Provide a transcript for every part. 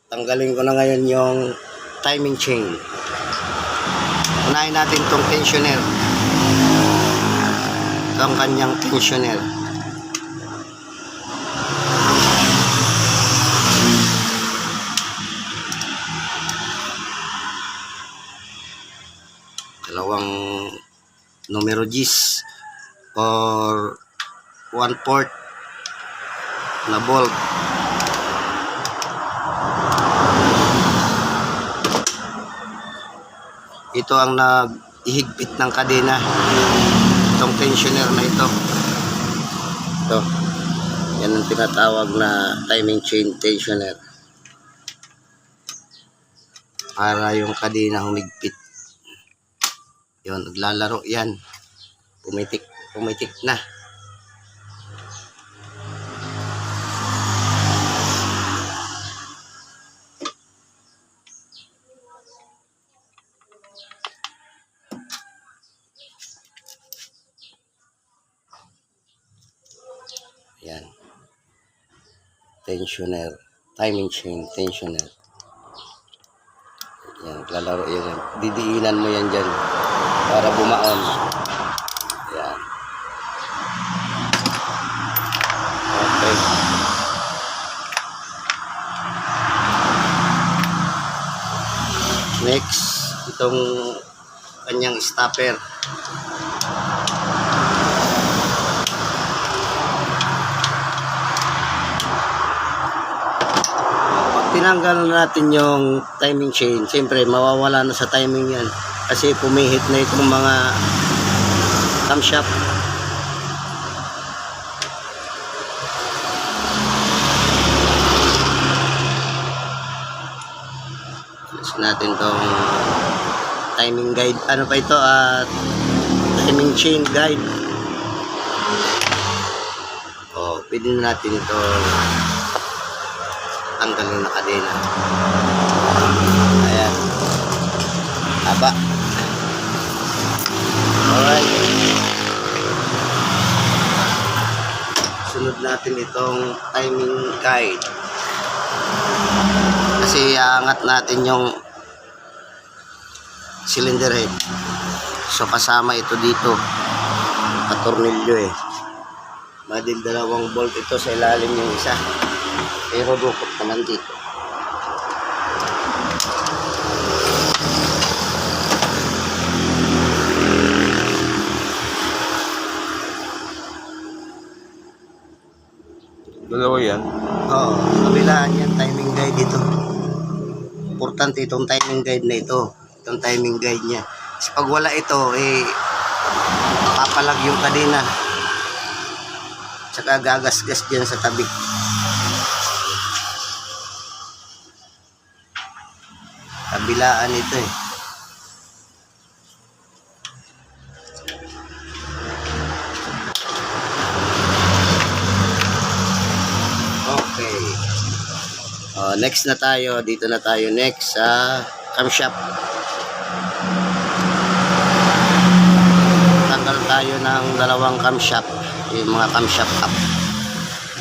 Tanggalin ko na ngayon yung timing chain. Unahin natin itong tensioner. Ito ang kanyang tensioner. Dalawang numero G's or 1/4 na bolt. Ito ang nag-ihigpit ng kadena, itong tensioner na ito. Yan ang tinatawag na timing chain tensioner, para yung kadena humigpit. Yun, naglalaro yan, pumitik na. Yan, tensioner, timing chain tensioner. Yan, lalaro yan. Didiinan mo yan dyan para bumaon. Yan. Okay. Next, itong kanyang stopper. Tinanggal natin yung timing chain, siyempre mawawala na sa timing yan kasi pumihit na itong mga camshaft. Alis natin tong timing guide, ano pa ito, timing chain guide. Pwede na natin ito tanggalin na kadena. Ayan, haba. Alright, sunod natin itong timing guide kasi aangat natin yung cylinder head, so kasama ito dito, patornilyo madil, dalawang bolt ito, sa ilalim yung isa pero dukot naman dito. Dalawa yan? Oo, kabilaan yan, timing guide ito. Importante itong timing guide na ito, itong timing guide niya. Kasi pag wala ito, papalag yung kadena, tsaka gagasgas dyan sa tabi. Kabilaan ito Okay. Next na tayo. Dito na tayo next sa camshaft. Tanggal tayo ng dalawang camshaft. Yung mga camshaft up.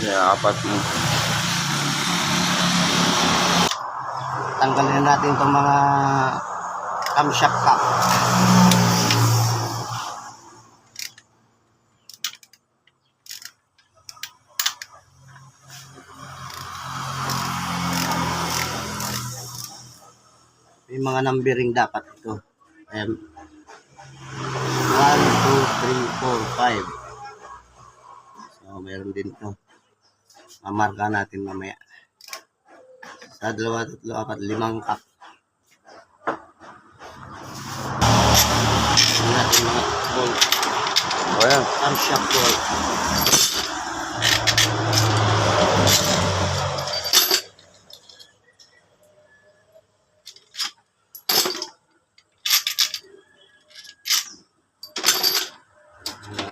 Yeah, apat mo. Tanggalin natin itong mga camshaft cap. May mga numbering dapat ito. 1, 2, 3, 4, 5. So meron din ito. Mamarka natin mamaya. Sa 2, 3, 4, 5 cup. Ito natin mga bolt. Ayan. Camshaft bolt.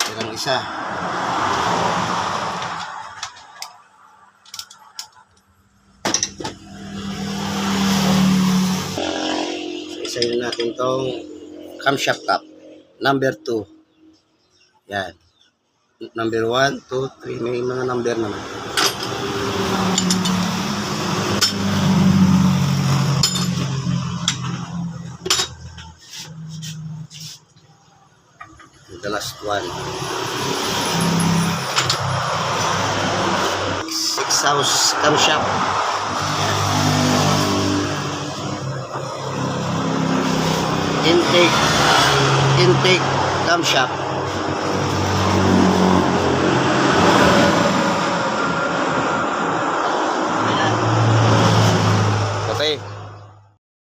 Ito lang isa. Isayin natin tong camshaft cap number 2. Yan, number 1, 2, 3, may mga number naman. last one. 6 house camshaft. Intake camshaft.